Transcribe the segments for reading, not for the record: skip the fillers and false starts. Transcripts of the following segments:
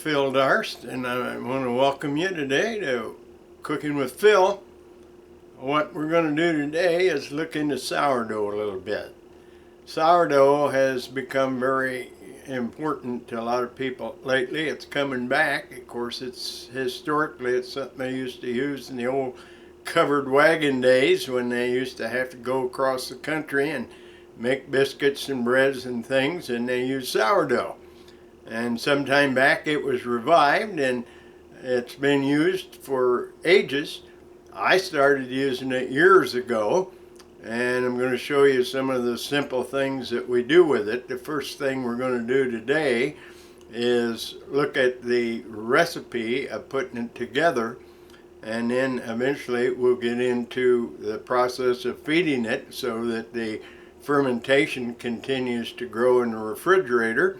Phil Darst, and I want to welcome you today to Cooking with Phil. What we're going to do today is look into sourdough a little bit. Sourdough has become very important to a lot of people lately. It's coming back. Of course, it's something they used to use in the old covered wagon days when they used to have to go across the country and make biscuits and breads and things, and they used sourdough. And some time back it was revived, and it's been used for ages. I started using it years ago, and I'm going to show you some of the simple things that we do with it. The first thing we're going to do today is look at the recipe of putting it together, and then eventually we'll get into the process of feeding it so that the fermentation continues to grow in the refrigerator.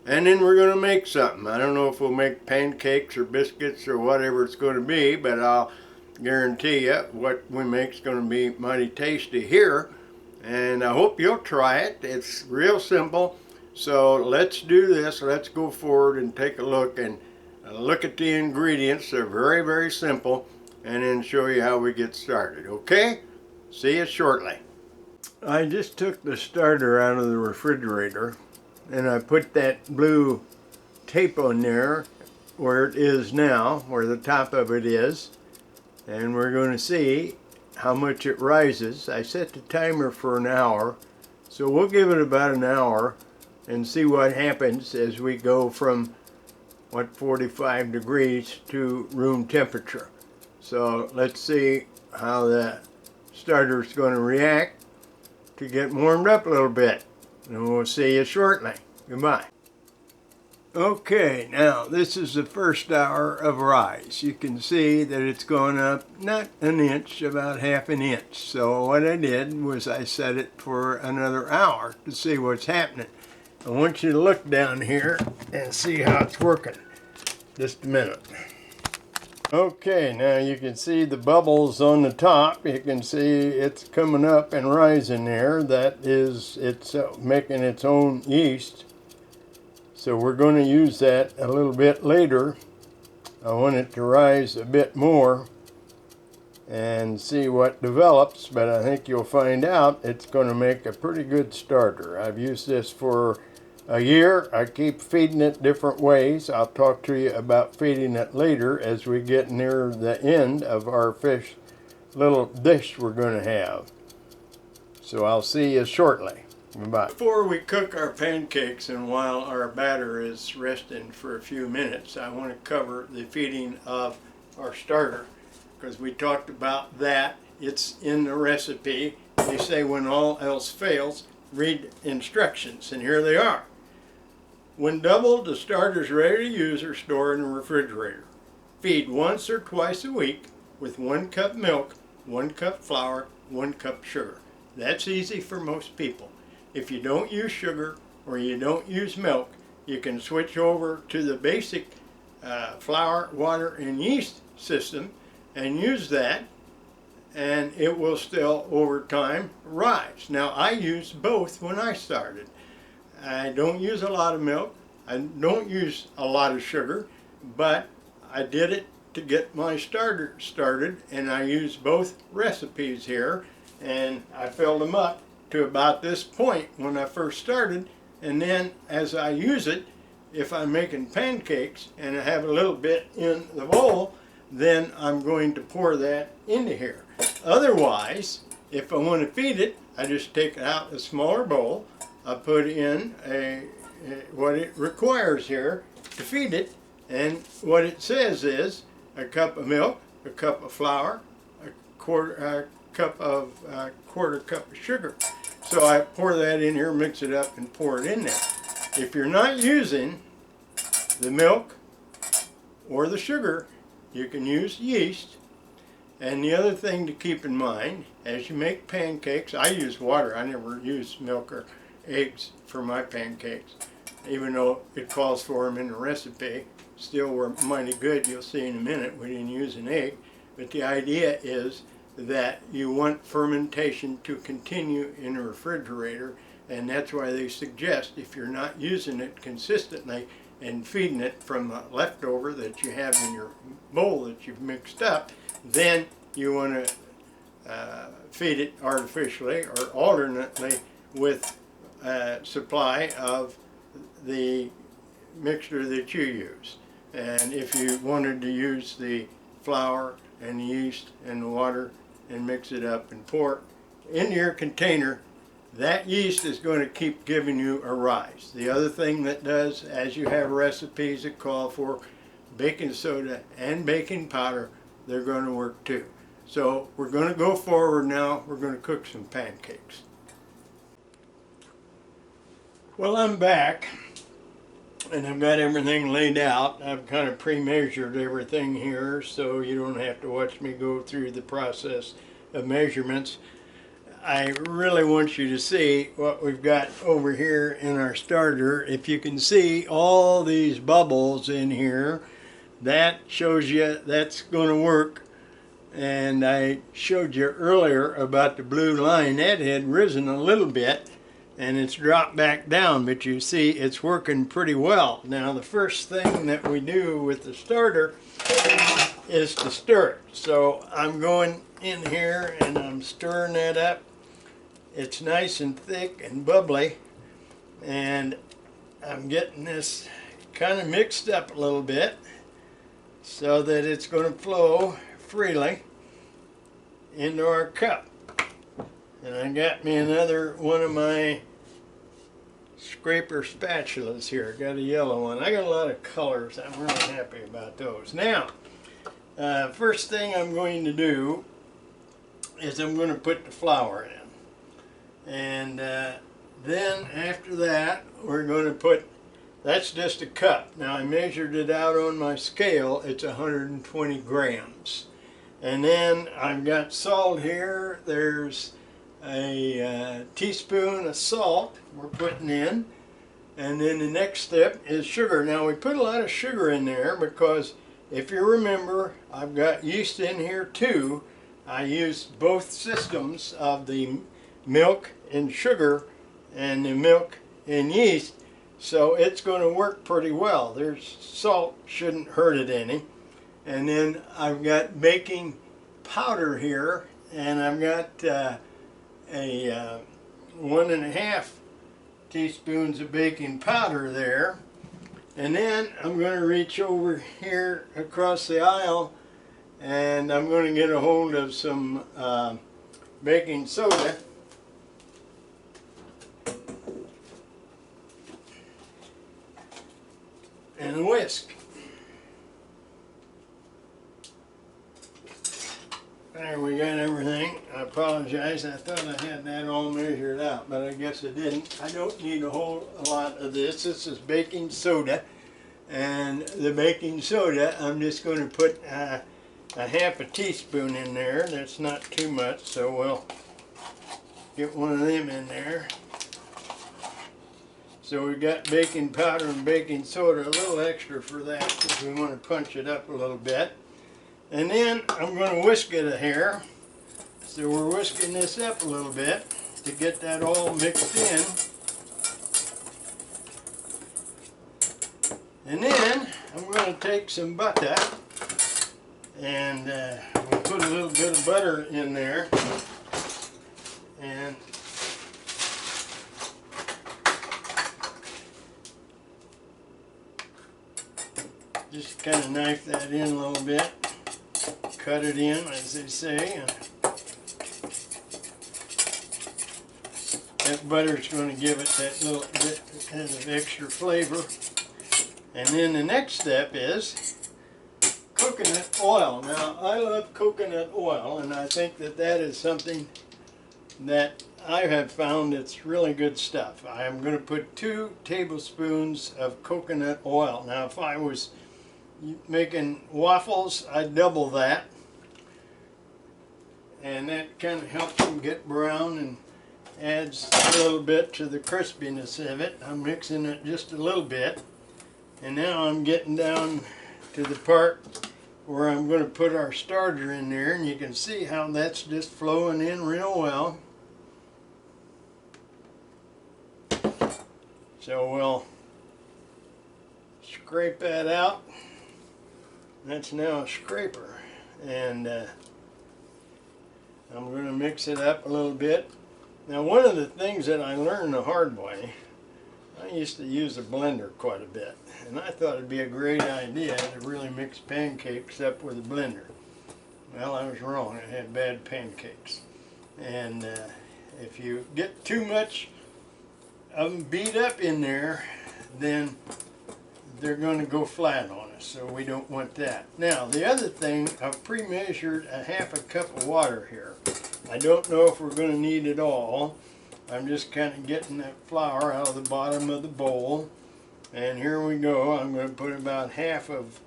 And then we're going to make something. I don't know if we'll make pancakes or biscuits or whatever it's going to be, but I'll guarantee you what we make is going to be mighty tasty here. And I hope you'll try it. It's real simple. So let's do this. Let's go forward and take a look and look at the ingredients. They're very, very simple. And then show you how we get started. Okay? See you shortly. I just took the starter out of the refrigerator, and I put that blue tape on there where it is now, where the top of it is, and we're going to see how much it rises. I set the timer for an hour, so we'll give it about an hour and see what happens as we go from 45 degrees to room temperature. So let's see how the starter is going to react to get warmed up a little bit. And we'll see you shortly. Goodbye. Okay, now this is the first hour of rise. You can see that it's gone up not an inch, about half an inch. So what I did was I set it for another hour to see what's happening. I want you to look down here and see how it's working. Just a minute. Okay, now you can see the bubbles on the top. You can see it's coming up and rising there. That is, it's making its own yeast. So we're going to use that a little bit later. I want it to rise a bit more and see what develops, but I think you'll find out it's going to make a pretty good starter. I've used this for a year. I keep feeding it different ways. I'll talk to you about feeding it later as we get near the end of our fish little dish we're going to have. So I'll see you shortly. Bye. Before we cook our pancakes and while our batter is resting for a few minutes, I want to cover the feeding of our starter, because we talked about that. It's in the recipe. They say when all else fails, read instructions, and here they are. When doubled, the starter is ready to use or store in the refrigerator. Feed once or twice a week with 1 cup milk, 1 cup flour, 1 cup sugar. That's easy for most people. If you don't use sugar or you don't use milk, you can switch over to the basic flour, water, and yeast system and use that, and it will still over time rise. Now, I used both when I started. I don't use a lot of milk, I don't use a lot of sugar, but I did it to get my starter started, and I used both recipes here, and I filled them up to about this point when I first started, and then as I use it, if I'm making pancakes and I have a little bit in the bowl, then I'm going to pour that into here. Otherwise, if I want to feed it, I just take out a smaller bowl. I put in what it requires here to feed it, and what it says is a cup of milk, a cup of flour, a quarter cup of sugar. So I pour that in here, mix it up, and pour it in there. If you're not using the milk or the sugar, you can use yeast. And the other thing to keep in mind, as you make pancakes, I use water. I never use milk or eggs for my pancakes, even though it calls for them in the recipe. Still were mighty good. You'll see in a minute we didn't use an egg. But the idea is that you want fermentation to continue in a refrigerator, and that's why they suggest if you're not using it consistently, and feeding it from the leftover that you have in your bowl that you've mixed up, then you want to feed it artificially or alternately with a supply of the mixture that you use. And if you wanted to use the flour and the yeast and the water and mix it up and pour it into your container, that yeast is going to keep giving you a rise. The other thing that does, as you have recipes that call for baking soda and baking powder, they're going to work too. So we're going to go forward now. We're going to cook some pancakes. Well, I'm back and I've got everything laid out. I've kind of pre-measured everything here so you don't have to watch me go through the process of measurements. I really want you to see what we've got over here in our starter. If you can see all these bubbles in here, that shows you that's going to work. And I showed you earlier about the blue line. That had risen a little bit and it's dropped back down, but you see it's working pretty well. Now the first thing that we do with the starter is to stir it. So I'm going in here and I'm stirring that up. It's nice and thick and bubbly, and I'm getting this kind of mixed up a little bit so that it's going to flow freely into our cup. And I got me another one of my scraper spatulas here. Got a yellow one. I got a lot of colors. I'm really happy about those. Now, first thing I'm going to do is I'm going to put the flour in. And then after that, we're going to put, that's just a cup. Now I measured it out on my scale. It's 120 grams. And then I've got salt here. There's a teaspoon of salt we're putting in. And then the next step is sugar. Now we put a lot of sugar in there because if you remember, I've got yeast in here too. I used both systems of the milk and sugar and the milk and yeast, so it's going to work pretty well. There's salt, shouldn't hurt it any. And then I've got baking powder here, and I've got 1.5 teaspoons of baking powder there. And then I'm going to reach over here across the aisle and I'm going to get a hold of some baking soda. And a whisk. There, we got everything. I apologize, I thought I had that all measured out, but I guess I didn't. I don't need a whole lot of this. This is baking soda. And the baking soda, I'm just going to put a half a teaspoon in there. That's not too much, so we'll get one of them in there. So we've got baking powder and baking soda, a little extra for that because we want to punch it up a little bit. And then I'm going to whisk it here. So we're whisking this up a little bit to get that all mixed in. And then I'm going to take some butter and we'll put a little bit of butter in there. And just kind of knife that in a little bit, cut it in as they say. And that butter's going to give it that little bit of extra flavor. And then the next step is coconut oil. Now I love coconut oil, and I think that that is something that I have found it's really good stuff. I am going to put 2 tablespoons of coconut oil. Now if I was making waffles, I'd double that. And that kind of helps them get brown and adds a little bit to the crispiness of it. I'm mixing it just a little bit. And now I'm getting down to the part where I'm going to put our starter in there, and you can see how that's just flowing in real well. So we'll scrape that out. That's now a scraper, and I'm going to mix it up a little bit. Now, one of the things that I learned the hard way, I used to use a blender quite a bit, and I thought it'd be a great idea to really mix pancakes up with a blender. Well, I was wrong. I had bad pancakes. And if you get too much of them beat up in there, then they're going to go flat on us, so we don't want that. Now, the other thing, I've pre-measured a half a cup of water here. I don't know if we're going to need it all. I'm just kind of getting that flour out of the bottom of the bowl. And here we go. I'm going to put about half of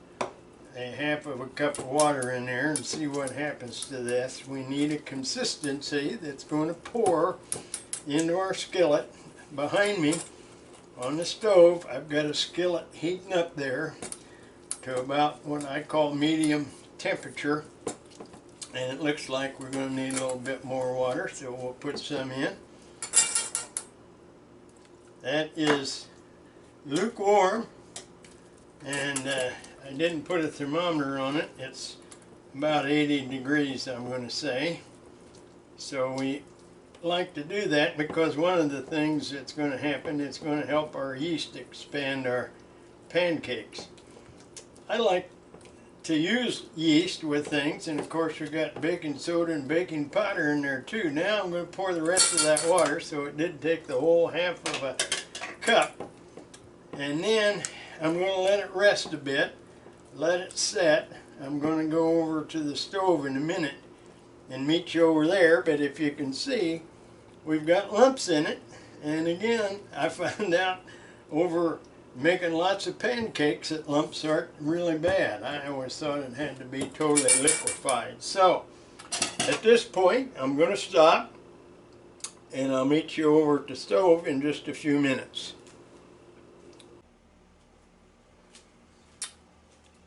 a cup of water in there and see what happens to this. We need a consistency that's going to pour into our skillet. Behind me on the stove, I've got a skillet heating up there to about what I call medium temperature. And it looks like we're going to need a little bit more water, so we'll put some in. That is lukewarm, and I didn't put a thermometer on it. It's about 80 degrees, I'm going to say. So we like to do that because one of the things that's going to happen, it's going to help our yeast expand our pancakes. I like to use yeast with things, and of course we've got baking soda and baking powder in there too. Now I'm going to pour the rest of that water, so it did take the whole half of a cup, and then I'm going to let it rest a bit, let it set. I'm going to go over to the stove in a minute and meet you over there, but if you can see, we've got lumps in it, and again, I found out over making lots of pancakes that lumps aren't really bad. I always thought it had to be totally liquefied. So, at this point, I'm going to stop, and I'll meet you over at the stove in just a few minutes.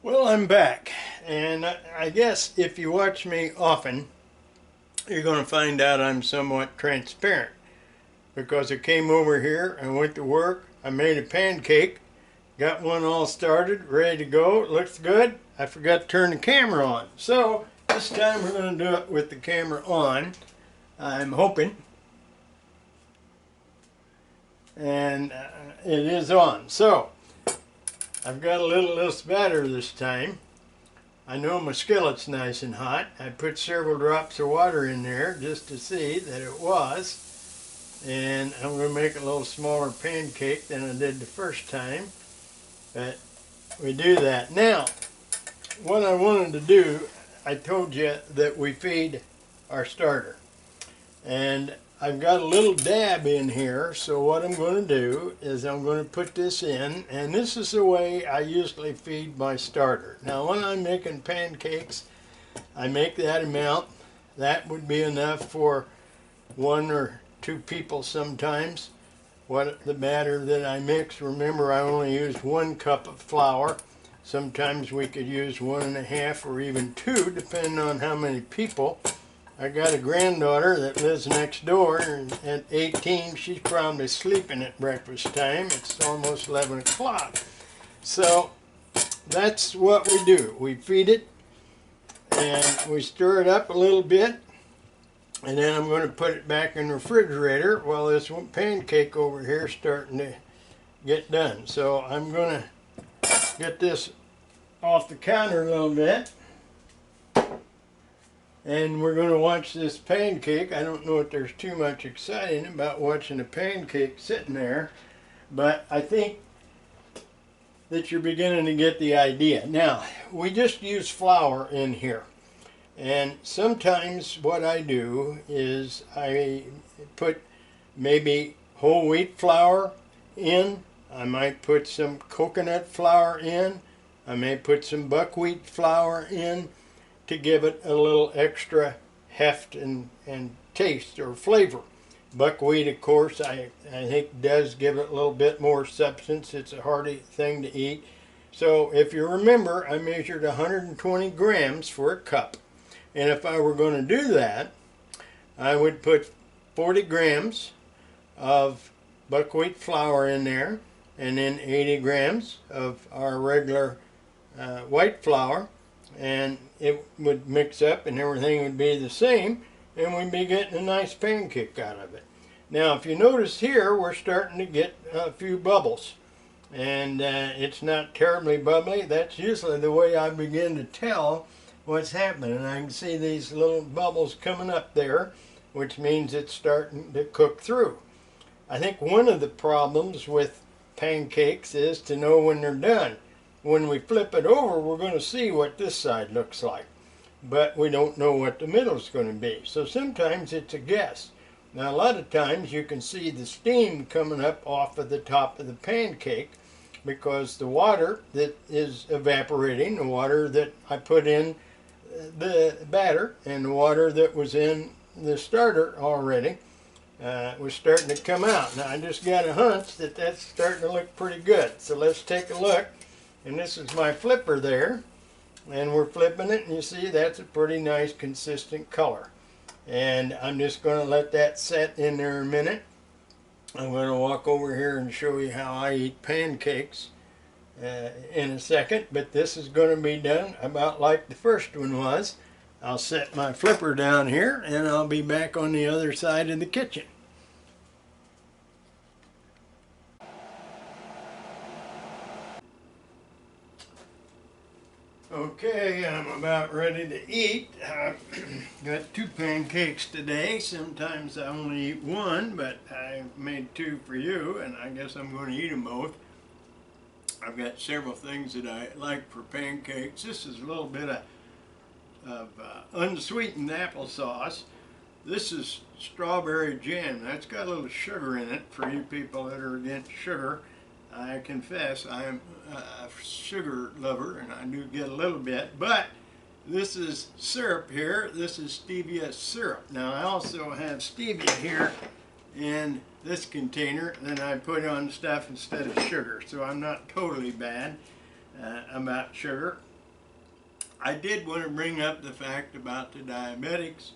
Well, I'm back, and I guess if you watch me often, you're going to find out I'm somewhat transparent, because I came over here, I went to work, I made a pancake, got one all started, ready to go. It looks good. I forgot to turn the camera on. So this time we're going to do it with the camera on, I'm hoping. And it is on. So I've got a little less batter this time. I know my skillet's nice and hot. I put several drops of water in there just to see that it was. And I'm going to make a little smaller pancake than I did the first time. But we do that. Now, what I wanted to do, I told you that we feed our starter. And I've got a little dab in here, so what I'm going to do is I'm going to put this in, and this is the way I usually feed my starter. Now, when I'm making pancakes, I make that amount. That would be enough for 1 or 2 people sometimes. What the batter that I mix, remember I only used 1 cup of flour. Sometimes we could use 1.5 or even 2, depending on how many people. I got a granddaughter that lives next door, and at 18 she's probably sleeping at breakfast time. It's almost 11 o'clock. So that's what we do. We feed it, and we stir it up a little bit. And then I'm going to put it back in the refrigerator while this pancake over here is starting to get done. So I'm going to get this off the counter a little bit. And we're going to watch this pancake. I don't know if there's too much exciting about watching a pancake sitting there, but I think that you're beginning to get the idea. Now, we just use flour in here. And sometimes what I do is I put maybe whole wheat flour in. I might put some coconut flour in. I may put some buckwheat flour in to give it a little extra heft and taste or flavor. Buckwheat, of course, I think does give it a little bit more substance. It's a hearty thing to eat. So if you remember, I measured 120 grams for a cup. And if I were going to do that, I would put 40 grams of buckwheat flour in there. and then 80 grams of our regular white flour, and it would mix up and everything would be the same, and we'd be getting a nice pancake out of it. Now if you notice here, we're starting to get a few bubbles, and it's not terribly bubbly. That's usually the way I begin to tell what's happening, and I can see these little bubbles coming up there, which means it's starting to cook through. I think one of the problems with pancakes is to know when they're done. When we flip it over, we're going to see what this side looks like, but we don't know what the middle is going to be. So sometimes it's a guess. Now a lot of times you can see the steam coming up off of the top of the pancake because the water that is evaporating, the water that I put in the batter and the water that was in the starter already was starting to come out. Now I just got a hunch that that's starting to look pretty good. So let's take a look. And this is my flipper there, and we're flipping it, and you see that's a pretty nice consistent color. And I'm just going to let that set in there a minute. I'm going to walk over here and show you how I eat pancakes in a second, but this is going to be done about like the first one was. I'll set my flipper down here, and I'll be back on the other side of the kitchen. Okay, I'm about ready to eat. Got 2 pancakes today. Sometimes I only eat 1, but I made 2 for you, and I guess I'm going to eat them both. I've got several things that I like for pancakes. This is a little bit of unsweetened applesauce. This is strawberry jam. That's got a little sugar in it for you people that are against sugar. I confess I am a sugar lover, and I do get a little bit, but this is syrup here. This is stevia syrup. Now I also have stevia here in this container, then I put on stuff instead of sugar, so I'm not totally bad about sugar. I did want to bring up the fact about the diabetics,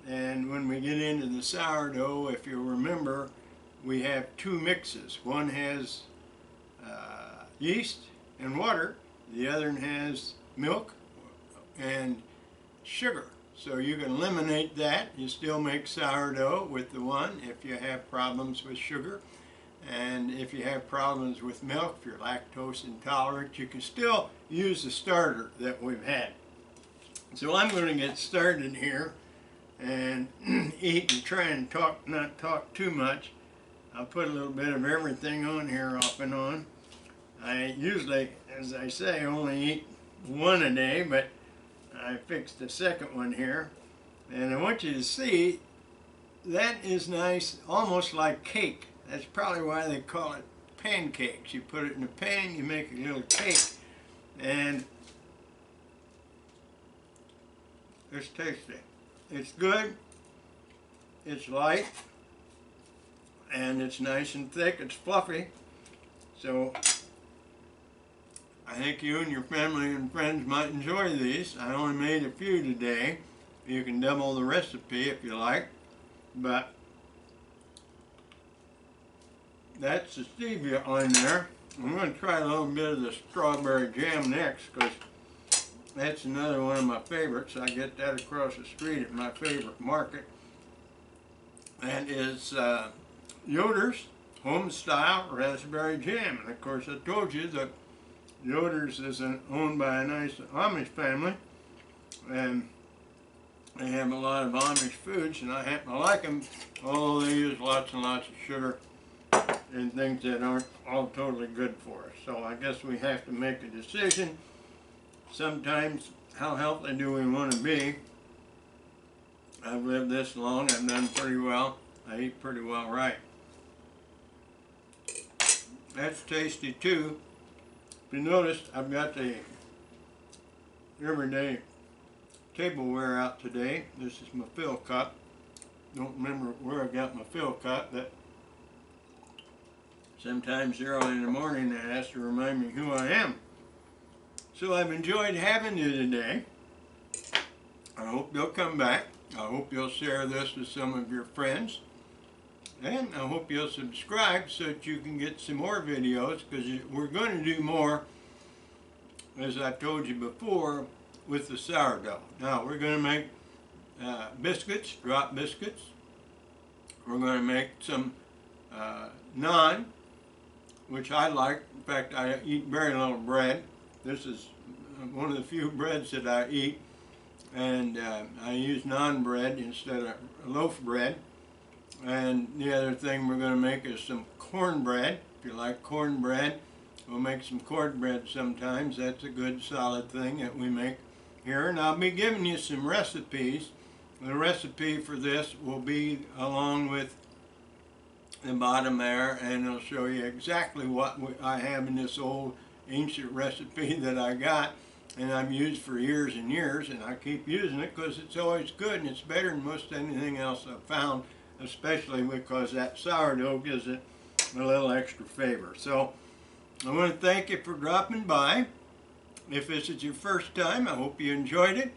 and when we get into the sourdough, if you remember, we have 2 mixes. One has yeast and water, the other has milk and sugar. So you can eliminate that. You still make sourdough with the one if you have problems with sugar. And if you have problems with milk, if you're lactose intolerant, you can still use the starter that we've had. So I'm going to get started here and eat and try and not talk too much. I'll put a little bit of everything on here off and on. I usually, as I say, only eat 1 a day, but I fixed the second one here. And I want you to see, that is nice, almost like cake. That's probably why they call it pancakes. You put it in a pan, you make a little cake, and it's tasty. It's good, it's light, and it's nice and thick, it's fluffy. So I think you and your family and friends might enjoy these. I only made a few today. You can double the recipe if you like, but that's the stevia on there. I'm going to try a little bit of the strawberry jam next, because that's another one of my favorites. I get that across the street at my favorite market. That is Yoder's home-style raspberry jam. And of course I told you that Yoder's is owned by a nice Amish family, and they have a lot of Amish foods, and I happen to like them, although they use lots and lots of sugar and things that aren't all totally good for us. So I guess we have to make a decision. Sometimes, how healthy do we want to be? I've lived this long, I've done pretty well. I eat pretty well right. That's tasty too. If you notice, I've got the everyday tableware out today. This is my fill cup. Don't remember where I got my fill cup, but sometimes early in the morning that has to remind me who I am. So I've enjoyed having you today. I hope you'll come back. I hope you'll share this with some of your friends. And I hope you'll subscribe so that you can get some more videos, because we're going to do more, as I told you before, with the sourdough. Now we're going to make biscuits, drop biscuits. We're going to make some naan, which I like. In fact, I eat very little bread. This is one of the few breads that I eat, and I use naan bread instead of loaf bread. And the other thing we're going to make is some cornbread. If you like cornbread, we'll make some cornbread sometimes. That's a good solid thing that we make here. And I'll be giving you some recipes. The recipe for this will be along with the bottom there, and it'll show you exactly what I have in this old ancient recipe that I got, and I've used for years and years, and I keep using it because it's always good, and it's better than most anything else I've found, especially because that sourdough gives it a little extra flavor. So I want to thank you for dropping by. If this is your first time, I hope you enjoyed it.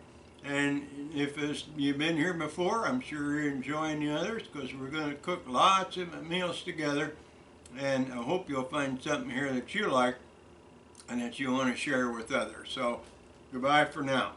And if you've been here before, I'm sure you're enjoying the others, because we're going to cook lots of meals together. And I hope you'll find something here that you like and that you want to share with others. So goodbye for now.